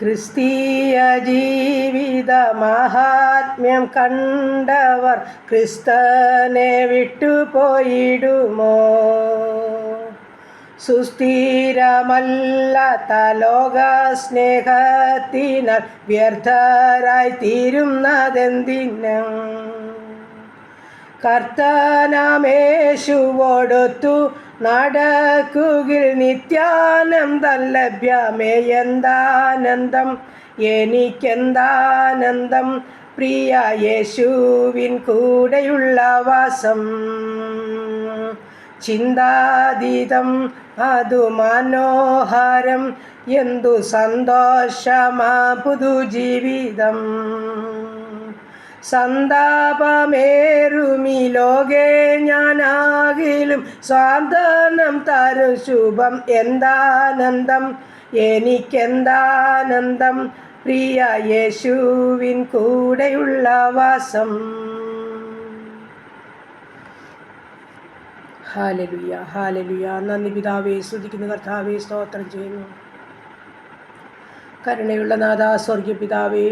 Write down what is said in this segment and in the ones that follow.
ക്രിസ്തീയ ജീവിത മഹാത്മ്യം കണ്ടവർ ക്രിസ്തനെ വിട്ടുപോയിടുമോ? സുസ്ഥിരമല്ലാത്ത ലോക സ്നേഹത്തിനാൽ വ്യർത്ഥരായി തീരുന്നതെന്തിനും കർത്തനാമേശുവോടൊത്തു നടക്കുകിൽ നിത്യാനന്ദം ലഭ്യമേ. എന്താനന്ദം, എനിക്കെന്താനന്ദം, പ്രിയ യേശുവിൻ കൂടെയുള്ള വാസം. ചിന്താതീതം അതു മനോഹരം, എന്തു സന്തോഷമാ പുതുജീവിതം. സന്താപമേറുമി ലോകേ ഞാനാകിലും സ്വാന്തനം തരും ശുഭം. എന്താനന്ദം, എനിക്കെന്താനന്ദം, പ്രിയ യേശുവിൻ കൂടെയുള്ള വാസം. Hallelujah, hallelujah. നന്ദി പിതാവേ, സ്തുതിക്കുന്നു കർത്താവേ, സ്തോത്രം ചെയ്യുന്നു. കരുണയുള്ള നാഥാ, സ്വർഗീയ പിതാവേ,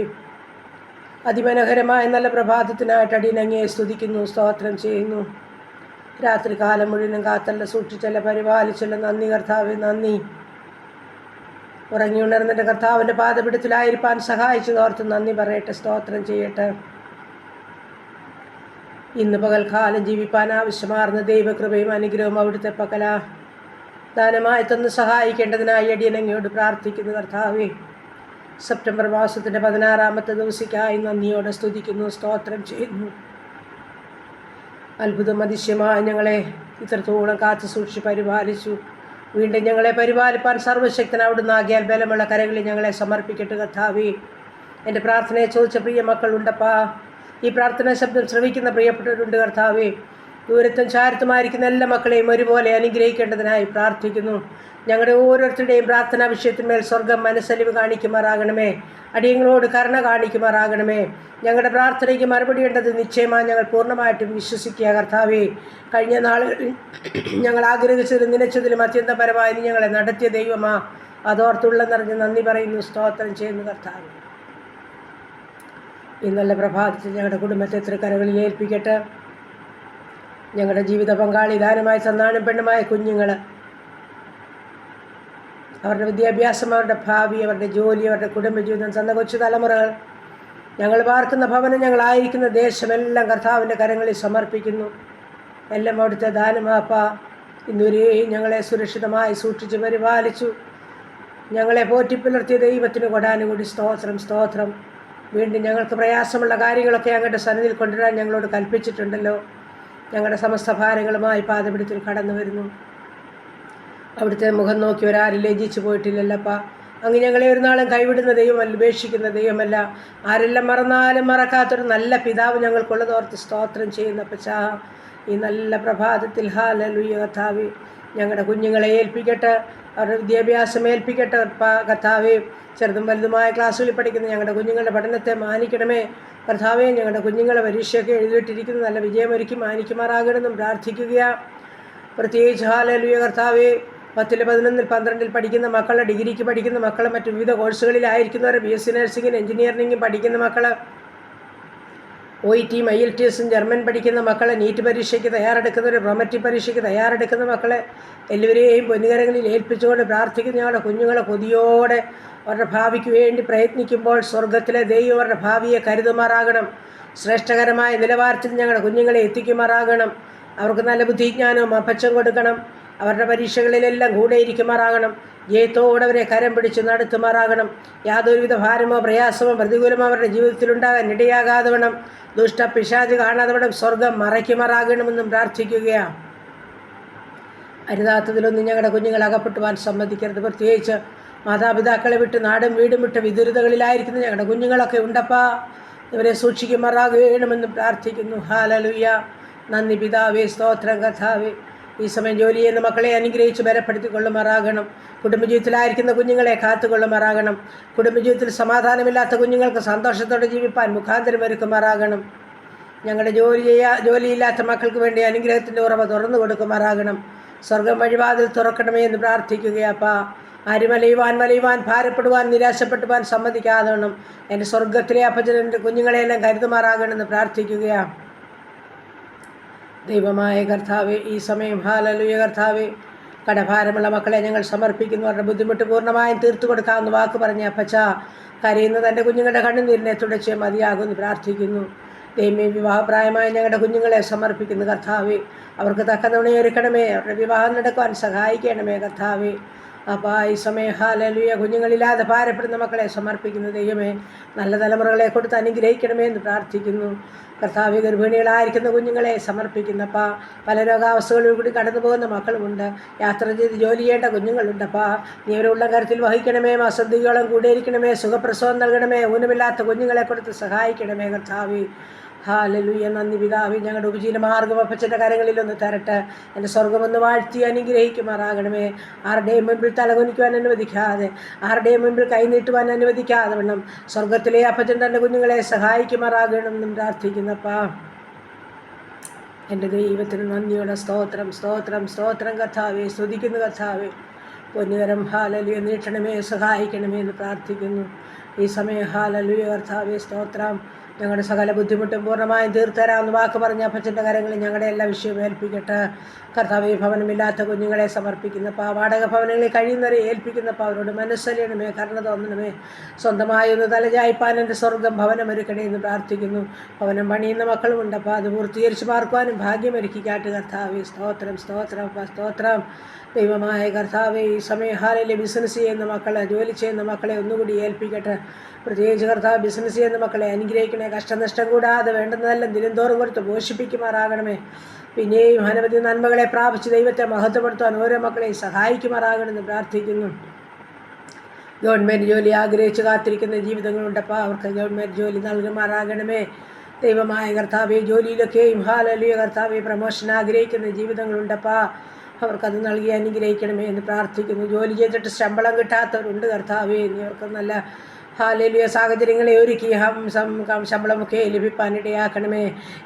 അതിമനോഹരമായ നല്ല പ്രഭാതത്തിനായിട്ട് അടിയനങ്ങയെ സ്തുതിക്കുന്നു, സ്തോത്രം ചെയ്യുന്നു. രാത്രികാലം മുഴുവനും കാത്തല്ല, സൂക്ഷിച്ചല്ല, പരിപാലിച്ചല്ല. നന്ദി കർത്താവേ, നന്ദി. ഉറങ്ങി ഉണർന്നിട്ട് കർത്താവിൻ്റെ പാദപിടത്തിലായിരിക്കാൻ സഹായിച്ചു ഓർത്ത് നന്ദി പറയട്ടെ, സ്തോത്രം ചെയ്യട്ടെ. ഇന്ന് പകൽക്കാലം ജീവിപ്പാൻ ആവശ്യമാർന്ന ദൈവകൃപയും അനുഗ്രഹവും അവിടുത്തെ പകല ദാനമായി തന്ന് സഹായിക്കേണ്ടതിനായി അടിയനങ്ങയോട് പ്രാർത്ഥിക്കുന്നു കർത്താവേ. സെപ്റ്റംബർ മാസത്തിൻ്റെ 16-ാമത്തെ ദിവസക്കായി നന്ദിയോടെ സ്തുതിക്കുന്നു, സ്തോത്രം ചെയ്യുന്നു. അത്ഭുതം അതിശയമായി ഞങ്ങളെ ഇത്രത്തോളം കാത്തു സൂക്ഷിച്ച് പരിപാലിച്ചു. വീണ്ടും ഞങ്ങളെ പരിപാലിപ്പാൻ സർവ്വശക്തൻ അവിടുന്ന് ആകിയാൽ ബലമുള്ള കരകളിൽ ഞങ്ങളെ സമർപ്പിക്കട്ടെ കർത്താവേ. എൻ്റെ പ്രാർത്ഥനയെ ചോദിച്ച പ്രിയ മക്കളുണ്ടപ്പാ. ഈ പ്രാർത്ഥനാ ശബ്ദം ശ്രവിക്കുന്ന പ്രിയപ്പെട്ടവരുണ്ട് കർത്താവേ. ദൂരത്തും ചാരത്തുമായിരിക്കുന്ന എല്ലാ മക്കളെയും ഒരുപോലെ അനുഗ്രഹിക്കേണ്ടതിനായി പ്രാർത്ഥിക്കുന്നു. ഞങ്ങളുടെ ഓരോരുത്തരുടെയും പ്രാർത്ഥനാ വിഷയത്തിന്മേൽ സ്വർഗം മനസ്സലിവ് കാണിക്കുമാറാകണമേ. അടിയങ്ങളോട് കരുണ കാണിക്കുമാറാകണമേ. ഞങ്ങളുടെ പ്രാർത്ഥനയ്ക്ക് മറുപടിയേണ്ടത് നിശ്ചയമായി ഞങ്ങൾ പൂർണ്ണമായിട്ടും വിശ്വസിക്കുക കർത്താവേ. കഴിഞ്ഞ നാളുകളിൽ ഞങ്ങൾ ആഗ്രഹിച്ചതിലും നനച്ചതിലും അത്യന്തപരമായി ഞങ്ങളെ നടത്തിയ ദൈവമാ, അതോർത്തുള്ള നിറഞ്ഞ് നന്ദി പറയുന്നു, സ്തോത്രം ചെയ്യുന്നു കർത്താവേ. ഈ നല്ല പ്രഭാതത്തിൽ ഞങ്ങളുടെ കുടുംബത്തെ തൃക്കരകളിൽ ഏൽപ്പിക്കട്ടെ. ഞങ്ങളുടെ ജീവിത പങ്കാളി, ദാനമായി സന്താനം പെണ്ണുമായ കുഞ്ഞുങ്ങൾ, അവരുടെ വിദ്യാഭ്യാസം, അവരുടെ ഭാവി, അവരുടെ ജോലി, അവരുടെ കുടുംബജീവിതം, തന്ന കൊച്ചു തലമുറകൾ, ഞങ്ങൾ പാർക്കുന്ന ഭവനം, ഞങ്ങളായിരിക്കുന്ന ദേശമെല്ലാം കർത്താവിൻ്റെ കരങ്ങളിൽ സമർപ്പിക്കുന്നു. എല്ലാം അവിടുത്തെ ദാനമാപ്പ. ഇന്നുവരെയും ഞങ്ങളെ സുരക്ഷിതമായി സൂക്ഷിച്ച് പരിപാലിച്ചു. ഞങ്ങളെ പോറ്റിപ്പുലർത്തിയ ദൈവത്തിന് കൊടാനുകൂടി സ്തോത്രം, സ്തോത്രം. വീണ്ടും ഞങ്ങൾക്ക് പ്രയാസമുള്ള കാര്യങ്ങളൊക്കെ അങ്ങയുടെ സന്നിധിയിൽ കൊണ്ടുവരാൻ ഞങ്ങളോട് കൽപ്പിച്ചിട്ടുണ്ടല്ലോ. ഞങ്ങളുടെ സമസ്ത ഭാരങ്ങളുമായി പാദപിടത്തിൽ കടന്നു വരുന്നു. അവിടുത്തെ മുഖം നോക്കി ഒരാരും ലജ്ജിച്ചു പോയിട്ടില്ലല്ലപ്പാ. അങ്ങ് ഞങ്ങളെ ഒരു നാളും കൈവിടുന്ന ദൈവമല്ല, ഉപേക്ഷിക്കുന്ന ദൈവമല്ല. ആരെല്ലാം മറന്നാലും മറക്കാത്തൊരു നല്ല പിതാവ് ഞങ്ങൾക്കുള്ളതോർത്ത് സ്തോത്രം ചെയ്യുന്ന പച്ചാ. ഈ നല്ല പ്രഭാതത്തിൽ ഹല്ലേലൂയ കർത്താവേ. ഞങ്ങളുടെ കുഞ്ഞുങ്ങളെ ഏൽപ്പിക്കട്ടെ, അവരുടെ വിദ്യാഭ്യാസം ഏൽപ്പിക്കട്ടെ കർത്താവേ. ചെറുതും വലുതുമായ ക്ലാസ്സുകളിൽ പഠിക്കുന്ന ഞങ്ങളുടെ കുഞ്ഞുങ്ങളുടെ പഠനത്തെ മാനിക്കണമേ കർത്താവേ. ഞങ്ങളുടെ കുഞ്ഞുങ്ങളെ പരീക്ഷയൊക്കെ എഴുതിയിട്ടിരിക്കുന്ന നല്ല വിജയമൊരുക്കി മാനിക്കുമാറാകണമെന്നും പ്രാർത്ഥിക്കുകയാണ്. പ്രത്യേകിച്ച് ഹല്ലേലൂയ കർത്താവേ, 10, 11, 12 പഠിക്കുന്ന മക്കൾ, ഡിഗ്രിക്ക് പഠിക്കുന്ന മക്കൾ, മറ്റു വിവിധ കോഴ്സുകളിലായിരിക്കുന്നവർ, BSc നഴ്സിംഗിനും എഞ്ചിനീയറിംഗും പഠിക്കുന്ന മക്കൾ, OET, IELTS, ജർമ്മൻ പഠിക്കുന്ന മക്കൾ, നീറ്റ് പരീക്ഷയ്ക്ക് തയ്യാറെടുക്കുന്നവർ, പ്രൊമറ്റീവ് പരീക്ഷയ്ക്ക് തയ്യാറെടുക്കുന്ന മക്കളെ എല്ലാവരെയും പൊന്നുകരങ്ങളിൽ ഏൽപ്പിച്ചുകൊണ്ട് പ്രാർത്ഥിക്കുന്ന ഞങ്ങളുടെ കുഞ്ഞുങ്ങളെ കൊതിയോടെ അവരുടെ ഭാവിക്ക് വേണ്ടി പ്രയത്നിക്കുമ്പോൾ സ്വർഗത്തിലെ ദൈവം അവരുടെ ഭാവിയെ കരുതുമാറാകണം. ശ്രേഷ്ഠകരമായ നിലവാരത്തിൽ ഞങ്ങളുടെ കുഞ്ഞുങ്ങളെ എത്തിക്കുമാറാകണം. അവർക്ക് നല്ല ബുദ്ധിജ്ഞാനവും അപ്പച്ചം കൊടുക്കണം. അവരുടെ പരീക്ഷകളിലെല്ലാം കൂടെ ഇരിക്കുമാറാകണം. ജയത്തോടെ അവരെ കരം പിടിച്ച് നടത്തുമാറാകണം. യാതൊരുവിധ ഭാരമോ പ്രയാസമോ പ്രതികൂലമോ അവരുടെ ജീവിതത്തിലുണ്ടാകാൻ ഇടയാകാതെ വേണം. ദുഷ്ട പിശാച് കാണാതെ വേണം. സ്വർഗം മറയ്ക്കുമാറാകണമെന്നും പ്രാർത്ഥിക്കുകയാണ്. അരുതാത്തതിലൊന്നും ഞങ്ങളുടെ കുഞ്ഞുങ്ങൾ അകപ്പെട്ടുവാൻ സമ്മതിക്കരുത്. പ്രത്യേകിച്ച് മാതാപിതാക്കളെ വിട്ട് നാടും വീടും വിട്ട് വിദുരിതകളിലായിരിക്കുന്ന ഞങ്ങളുടെ കുഞ്ഞുങ്ങളൊക്കെ ഉണ്ടപ്പാ. ഇവരെ സൂക്ഷിക്കുമാറാകണമെന്നും പ്രാർത്ഥിക്കുന്നു. ഹല്ലേലൂയ. നന്ദി പിതാവേ, സ്തോത്രം കർത്താവേ. ഈ സമയം ജോലി ചെയ്യുന്ന മക്കളെ അനുഗ്രഹിച്ച് ബലപ്പെടുത്തിക്കൊള്ളുമാറാകണം. കുടുംബജീവിതത്തിലായിരിക്കുന്ന കുഞ്ഞുങ്ങളെ കാത്തുകൊള്ളുമാറാകണം. കുടുംബജീവിതത്തിൽ സമാധാനമില്ലാത്ത കുഞ്ഞുങ്ങൾക്ക് സന്തോഷത്തോടെ ജീവിപ്പാൻ മുഖാന്തരം ഒരുക്കുമാറാകണം. ഞങ്ങളുടെ ജോലിയില്ലാത്ത മക്കൾക്ക് വേണ്ടി അനുഗ്രഹത്തിൻ്റെ ഉറവ തുറന്നു കൊടുക്കുമാറാകണം. സ്വർഗം വഴിവാതിൽ തുറക്കണമേ എന്ന് പ്രാർത്ഥിക്കുകയപ്പാ. ആരും വലയുവാൻ ഭാരപ്പെടുവാൻ നിരാശപ്പെടുവാൻ സമ്മതിക്കാതെ വണ്ണം എൻ്റെ സ്വർഗത്തിലെ അപ്പച്ചൻ എൻ്റെ കുഞ്ഞുങ്ങളെയെല്ലാം കരുതുമാറാകണമെന്ന് പ്രാർത്ഥിക്കുകയാണ്. ദൈവമായ കർത്താവെ, ഈ സമയം ഹല്ലേലൂയ കർത്താവെ, കടഭാരമുള്ള മക്കളെ ഞങ്ങൾ സമർപ്പിക്കുന്നു. അവരുടെ ബുദ്ധിമുട്ട് പൂർണ്ണമായും തീർത്തു കൊടുക്കാമെന്ന് വാക്ക് പറഞ്ഞ അപ്പച്ച, കരയുന്നത് എൻ്റെ കുഞ്ഞുങ്ങളുടെ കണ്ണുനീരിനെ തുടച്ച് മതിയാകുമെന്ന് പ്രാർത്ഥിക്കുന്നു. ദൈവമേ, വിവാഹപ്രായമായ ഞങ്ങളുടെ കുഞ്ഞുങ്ങളെ സമർപ്പിക്കുന്നു കർത്താവെ. അവർക്ക് തക്ക തുണയൊരുക്കണമേ, അവരുടെ വിവാഹം നടക്കുവാൻ സഹായിക്കണമേ കർത്താവെ. അപ്പോൾ ഈ സമയം ഹല്ലേലൂയ, കുഞ്ഞുങ്ങളില്ലാതെ ഭാരപ്പെടുന്ന മക്കളെ സമർപ്പിക്കുന്നു ദൈവമേ. നല്ല തലമുറകളെ കൊടുത്ത് അനുഗ്രഹിക്കണമേ എന്ന് പ്രാർത്ഥിക്കുന്നു കർത്താവെ. ഗർഭിണികളായിരിക്കുന്ന കുഞ്ഞുങ്ങളെ സമർപ്പിക്കുന്നപ്പാ. പല രോഗാവസ്ഥകളിൽ കൂടി കടന്നു പോകുന്ന മക്കളുമുണ്ട്. യാത്ര ചെയ്ത് ജോലി ചെയ്യേണ്ട കുഞ്ഞുങ്ങളുണ്ടപ്പാ. നീ അവരുള്ള കാര്യത്തിൽ വഹിക്കണമേ. മാസന്തിയോളം കൂടിയിരിക്കണമേ. സുഖപ്രസവം നൽകണമേ. ഊനമില്ലാത്ത കുഞ്ഞുങ്ങളെ കൊടുത്ത് സഹായിക്കണമേ കർത്താവെ. ഹല്ലേലൂയ, നന്ദി പിതാവേ. ഞങ്ങളുടെ ഉപജീവനമാർഗ്ഗം അപ്പച്ചൻ്റെ കരങ്ങളിലൊന്ന് തരട്ടെ. എൻ്റെ സ്വർഗമൊന്ന് വാഴ്ത്തി അനുഗ്രഹിക്കുമാറാകണമേ. ആരുടെയും മുൻപിൽ തലകുനിക്കുവാൻ അനുവദിക്കാതെ, ആരുടെയും മുൻപിൽ കൈനീട്ടുവാൻ അനുവദിക്കാതെ വണ്ണം സ്വർഗത്തിലെ അപ്പച്ചൻ തൻ്റെ കുഞ്ഞുങ്ങളെ സഹായിക്കുമാറാകണമെന്നും പ്രാർത്ഥിക്കുന്നപ്പാ. എൻ്റെ ദൈവത്തിന് നന്ദിയോടെ സ്തോത്രം സ്തോത്രം സ്തോത്രം കർത്താവേ. സ്തുതിക്കുന്നു കർത്താവേ. പൊന്നുകരം ഹല്ലേലൂയ നീട്ടണമേ, സഹായിക്കണമേ എന്ന് പ്രാർത്ഥിക്കുന്നു ഈ സമയം. ഹല്ലേലൂയ കർത്താവേ, സ്തോത്രം. ഞങ്ങളുടെ സകല ബുദ്ധിമുട്ടും പൂർണ്ണമായും തീർത്തരാമെന്ന് വാക്ക് പറഞ്ഞ അപ്പച്ചൻ്റെ കരങ്ങളിൽ ഞങ്ങളുടെ എല്ലാ വിഷയവും ഏൽപ്പിക്കട്ടെ കർത്താവേ. ഭവനമില്ലാത്ത കുഞ്ഞുങ്ങളെ സമർപ്പിക്കുന്നപ്പോൾ, വാടക ഭവനങ്ങളിൽ കഴിയുന്നവരെ ഏൽപ്പിക്കുന്നപ്പോൾ അവരോട് മനസ്സലിയണമേ, കരുണ തോന്നണമേ. സ്വന്തമായി ഒന്ന് തലചായ്പാൻ എൻ്റെ സ്വർഗം ഭവനമൊരുക്കണേ എന്ന് പ്രാർത്ഥിക്കുന്നു. ഭവനം പണിയുന്ന മക്കളുമുണ്ടപ്പോൾ അത് പൂർത്തീകരിച്ച് പാർക്കുവാനും ഭാഗ്യമൊരുക്കിക്കാട്ട് കർത്താവേ. സ്തോത്രം സ്തോത്രം സ്തോത്രം. ദൈവമായ കർത്താവേ, ഈ സമയം ഹാലയിലെ ബിസിനസ് ചെയ്യുന്ന മക്കളെ, ജോലി ചെയ്യുന്ന മക്കളെ ഒന്നുകൂടി ഏൽപ്പിക്കട്ടെ. പ്രത്യേകിച്ച് കർത്താവ് ബിസിനസ് ചെയ്യുന്ന മക്കളെ അനുഗ്രഹിക്കണേ. കഷ്ടനഷ്ടം കൂടാതെ വേണ്ടുന്നതെല്ലാം ദിനംതോറും കൊടുത്ത് പോഷിപ്പിക്കുമാറാകണമേ. പിന്നെയും അനവധി നന്മകളെ പ്രാപിച്ച് ദൈവത്തെ മഹത്വപ്പെടുത്താൻ ഓരോ മക്കളെയും സഹായിക്കുമാറാകണമെന്ന് പ്രാർത്ഥിക്കുന്നു. ഗവൺമെൻറ് ജോലി ആഗ്രഹിച്ച് കാത്തിരിക്കുന്ന ജീവിതങ്ങളുണ്ടപ്പോൾ അവർക്ക് ഗവൺമെൻറ് ജോലി നൽകുമാറാകണമേ. ദൈവമായ കർത്താവെ, ജോലിയിലൊക്കെയും ഹല്ലേലൂയ കർത്താവെ പ്രമോഷൻ ആഗ്രഹിക്കുന്ന ജീവിതങ്ങളുണ്ടപ്പോൾ അവർക്കത് നൽകി അനുഗ്രഹിക്കണമേ എന്ന് പ്രാർത്ഥിക്കുന്നു. ജോലി ചെയ്തിട്ട് ശമ്പളം കിട്ടാത്തവരുണ്ട് കർത്താവേ. അവർക്ക് നല്ല ഹല്ലേലൂയ സാഹചര്യങ്ങളെ ഒരുക്കി ശമ്പളമൊക്കെ ലഭിക്കാനിടയാക്കണമേ.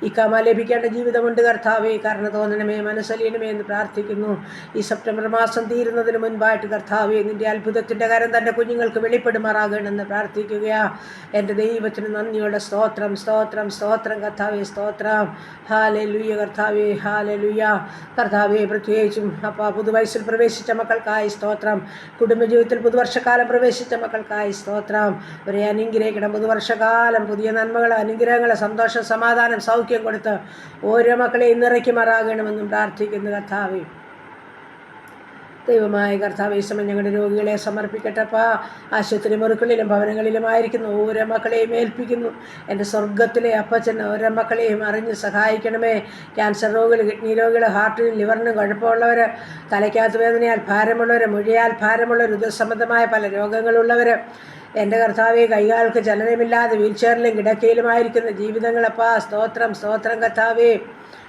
ഇക്കാമ ലഭിക്കേണ്ട ജീവിതമുണ്ട് കർത്താവേ. കരുണ തോന്നണമേ, മനസ്സലിയണമേ എന്ന് പ്രാർത്ഥിക്കുന്നു. ഈ സെപ്റ്റംബർ മാസം തീരുന്നതിന് മുൻപായിട്ട് കർത്താവേ, നിൻ്റെ അത്ഭുതത്തിൻ്റെ കരം തൻ്റെ കുഞ്ഞുങ്ങൾക്ക് വെളിപ്പെടുമാറാകണമെന്ന് പ്രാർത്ഥിക്കുകയാണ്. എൻ്റെ ദൈവത്തിന് നന്ദിയോടെ സ്തോത്രം സ്തോത്രം സ്തോത്രം കർത്താവേ. സ്തോത്രം. ഹല്ലേലൂയ കർത്താവേ. ഹല്ലേലൂയ കർത്താവേ. പ്രത്യേകിച്ചും പുതുവയസ്സിൽ പ്രവേശിച്ച മക്കൾക്കായി സ്തോത്രം. കുടുംബജീവിതത്തിൽ പുതുവർഷക്കാലം പ്രവേശിച്ച മക്കൾക്കായി സ്തോത്രം. അവരെ അനുഗ്രഹിക്കണം. പുതുവർഷകാലം പുതിയ നന്മകളെ, അനുഗ്രഹങ്ങളെ, സന്തോഷം, സമാധാനം, സൗഖ്യം കൊടുത്ത് ഓരോ മക്കളെയും നിറയ്ക്കുമാറാകണമെന്നും പ്രാർത്ഥിക്കുന്നു കർത്താവേ. ദൈവമായ കർത്താവ്, ഈ സമയം ഞങ്ങളുടെ രോഗികളെ സമർപ്പിക്കട്ടപ്പാ. ആശുപത്രി മുറികളിലും ഭവനങ്ങളിലുമായിരിക്കുന്നു ഓരോ മക്കളെയും ഏൽപ്പിക്കുന്നു. എൻ്റെ സ്വർഗത്തിലെ അപ്പച്ചൻ ഓരോ മക്കളെയും അറിഞ്ഞ് സഹായിക്കണമേ. ക്യാൻസർ രോഗികൾ, കിഡ്നി രോഗികൾ, ഹാർട്ടിനും ലിവറിനും കുഴപ്പമുള്ളവർ, തലയ്ക്കകത്ത് വേദനയാൽ ഭാരമുള്ളവർ, മുഴയാൽ ഭാരമുള്ളവർ, ഉദരസംബന്ധമായ പല രോഗങ്ങളുള്ളവർ, എൻ്റെ കർത്താവെ, കൈകാൽക്ക് ചലനമില്ലാതെ വീൽചെയറിലും കിടക്കയിലുമായിരിക്കുന്ന ജീവിതങ്ങളപ്പാ. സ്തോത്രം സ്തോത്രം കർത്താവേ.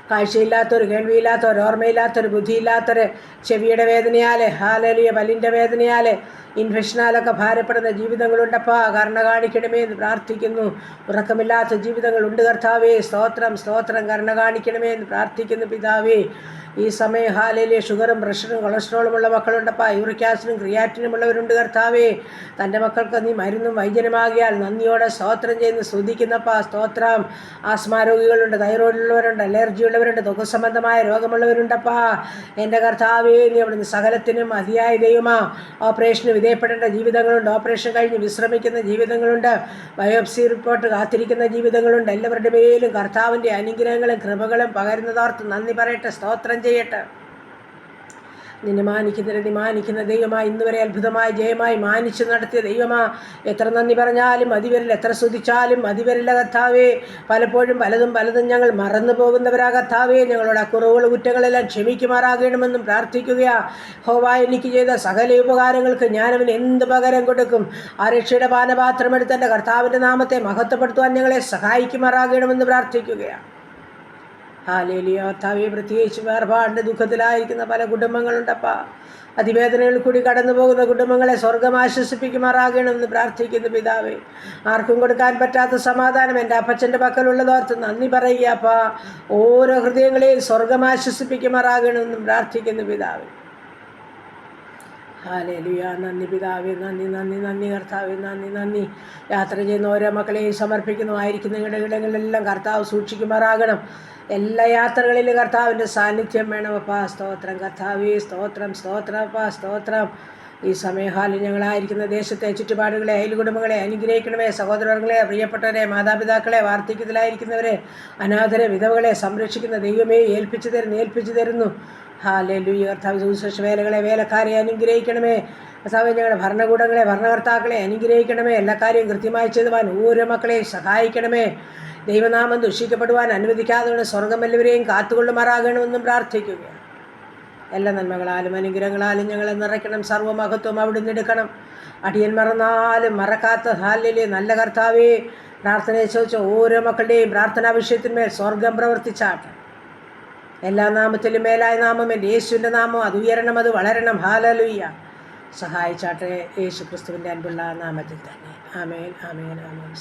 കാഴ്ചയില്ലാത്തവർ, കേൾവിയില്ലാത്തവർ, ഓർമ്മയില്ലാത്തവർ, ബുദ്ധിയില്ലാത്തവർ, ചെവിയുടെ വേദനയാൽ, ഹല്ലേലൂയ പല്ലിൻ്റെ വേദനയാൽ, ഇൻഫെക്ഷനാലൊക്കെ ഭാരപ്പെടുന്ന ജീവിതങ്ങളുണ്ടപ്പാ. കരുണ കാണിക്കണമേ എന്ന് പ്രാർത്ഥിക്കുന്നു. ഉറക്കമില്ലാത്ത ജീവിതങ്ങളുണ്ട് കർത്താവേ. സ്തോത്രം സ്തോത്രം. കരുണ കാണിക്കണമേ എന്ന് പ്രാർത്ഥിക്കുന്നു പിതാവേ. ഈ സമയം ഹല്ലേലൂയ ഷുഗറും പ്രഷറും കൊളസ്ട്രോളുമുള്ള മക്കളുണ്ടപ്പാ. യൂറിക് ആസിഡും ക്രിയാറ്റിനും ഉള്ളവരുണ്ട് കർത്താവേ. തൻ്റെ മക്കൾക്ക് നീ മരുന്നും വൈദ്യനുമാകിയാൽ നന്ദിയോടെ സ്തോത്രം ചെയ്യുന്നു സ്തുതിക്കുന്നപ്പാ. സ്തോത്രം. ആസ്മാ രോഗികളുണ്ട്, തൈറോയിഡുള്ളവരുണ്ട്, അലർജി ഉള്ളവരുണ്ട്, ദുഃഖസംബന്ധമായ രോഗമുള്ളവരുണ്ടപ്പാ. എൻ്റെ കർത്താവേ, നീ അവിടുന്ന് സകലത്തിനും അതിയായ ദൈവമാ. ഓപ്പറേഷന് വിധേയപ്പെടേണ്ട ജീവിതങ്ങളുണ്ട്, ഓപ്പറേഷൻ കഴിഞ്ഞ് വിശ്രമിക്കുന്ന ജീവിതങ്ങളുണ്ട്, ബയോപ്സി റിപ്പോർട്ട് കാത്തിരിക്കുന്ന ജീവിതങ്ങളുണ്ട്. എല്ലാവരുടെ മേലും കർത്താവിൻ്റെ അനുഗ്രഹങ്ങളും കൃപകളും പകരുന്നതോർത്ത് നന്ദി പറയട്ടെ, സ്തോത്രം ചെയ്യട്ടെ. നിന്നെ മാനിക്കുന്ന ദൈവമായി, ഇന്നുവരെ അത്ഭുതമായി ജയമായി മാനിച്ചു നടത്തിയ ദൈവമാ. എത്ര നന്ദി പറഞ്ഞാലും മതിവരില്ല, എത്ര സ്തുതിച്ചാലും മതിവരില്ല കർത്താവേ. പലപ്പോഴും പലതും ഞങ്ങൾ മറന്നു പോകുന്നവരാ കർത്താവേ. ഞങ്ങളുടെ കുറവുകൾ കുറ്റങ്ങളെല്ലാം ക്ഷമിക്കുമാറാകണമെന്നും പ്രാർത്ഥിക്കുകയാ. യഹോവ എനിക്ക് ചെയ്ത സകല ഉപകാരങ്ങൾക്ക് ഞാനവന് എന്ത് പകരം കൊടുക്കും? ആ രക്ഷയുടെ പാനപാത്രം എടുത്ത് എൻ്റെ കർത്താവിൻ്റെ നാമത്തെ മഹത്വപ്പെടുത്തുവാൻ ഞങ്ങളെ സഹായിക്കുമാറാകണമെന്ന് പ്രാർത്ഥിക്കുകയാണ്. ഹല്ലേലൂയ കർത്താവേ. പ്രത്യേകിച്ച് വേർപാടിൻ്റെ ദുഃഖത്തിലായിരിക്കുന്ന പല കുടുംബങ്ങളുണ്ടപ്പാ. അതിവേദനകളിൽ കൂടി കടന്നു പോകുന്ന കുടുംബങ്ങളെ സ്വർഗം ആശ്വസിപ്പിക്കുമാറാകണമെന്ന് പ്രാർത്ഥിക്കുന്നു പിതാവേ. ആർക്കും കൊടുക്കാൻ പറ്റാത്ത സമാധാനം എൻ്റെ അപ്പച്ചൻ്റെ പക്കലുള്ളതോർത്ത് നന്ദി പറയുക അപ്പാ. ഓരോ ഹൃദയങ്ങളെയും സ്വർഗം ആശ്വസിപ്പിക്കുമാറാകണമെന്നും പ്രാർത്ഥിക്കുന്നു പിതാവേ. ഹല്ലേലൂയ. നന്ദി പിതാവേ, നന്ദി നന്ദി നന്ദി കർത്താവേ, നന്ദി നന്ദി. യാത്ര ചെയ്യുന്ന ഓരോ മക്കളെയും സമർപ്പിക്കുന്നു. ആയിരിക്കുന്ന ഇടങ്ങളിലെല്ലാം കർത്താവ് സൂക്ഷിക്കുമാറാകണം. എല്ലാ യാത്രകളിലും കർത്താവിൻ്റെ സാന്നിധ്യം വേണം അപ്പാ. സ്തോത്രം കർത്താവേ, സ്തോത്രം സ്തോത്രം അപ്പാ, സ്തോത്രം. ഈ സമയഹാലിൽ ഞങ്ങളായിരിക്കുന്ന ദേശത്തെ ചുറ്റുപാടുകളെ അയൽകുടുംബങ്ങളെ അനുഗ്രഹിക്കണമേ. സഹോദരങ്ങളെ, പ്രിയപ്പെട്ടവരെ, മാതാപിതാക്കളെ, വാർദ്ധക്യത്തിലായിരിക്കുന്നവരെ, അനാഥരെ, വിധവകളെ സംരക്ഷിക്കുന്ന ദൈവമേ ഏൽപ്പിച്ചു തരുന്നു. ഹല്ലേലൂയ. കർത്താവ് സുവിശേഷ വേലക്കാരെ അനുഗ്രഹിക്കണമേ. കർത്താവേ, ഞങ്ങളുടെ ഭരണകൂടങ്ങളെ, ഭരണകർത്താക്കളെ അനുഗ്രഹിക്കണമേ. എല്ലാ കാര്യവും കൃത്യമായി ചെയ്തുവാൻ ഓരോ മക്കളെയും സഹായിക്കണമേ. ദൈവനാമം ദുഷിക്കപ്പെടുവാൻ അനുവദിക്കാതെ സ്വർഗം എല്ലാവരെയും കാത്തുകൊള്ളുമാറാകണമെന്നും പ്രാർത്ഥിക്കുകയാണ്. എല്ലാ നന്മകളാലും അനുഗ്രഹങ്ങളാലും ഞങ്ങളെ നിറയ്ക്കണം. സർവ്വമഹത്വം അവിടുന്ന് എടുക്കണം. അടിയൻ മറന്നാലും മറക്കാത്ത ഹല്ലേലൂയ നല്ല കർത്താവേ, പ്രാർത്ഥനയെ ചോദിച്ച ഓരോ മക്കളുടെയും പ്രാർത്ഥനാ വിഷയത്തിന്മേൽ സ്വർഗം പ്രവർത്തിച്ചാട്ടെ. എല്ലാ നാമത്തിലും മേലായ നാമം എൻ്റെ യേശുവിൻ്റെ നാമം. അത് ഉയരണം, അത് വളരണം. ഹല്ലേലൂയ. സഹായിച്ചാട്ടെ യേശു ക്രിസ്തുവിൻ്റെ അൻപുള്ള നാമത്തിൽ തന്നെ. ആമേൻ ആമേൻ ആമേൻ.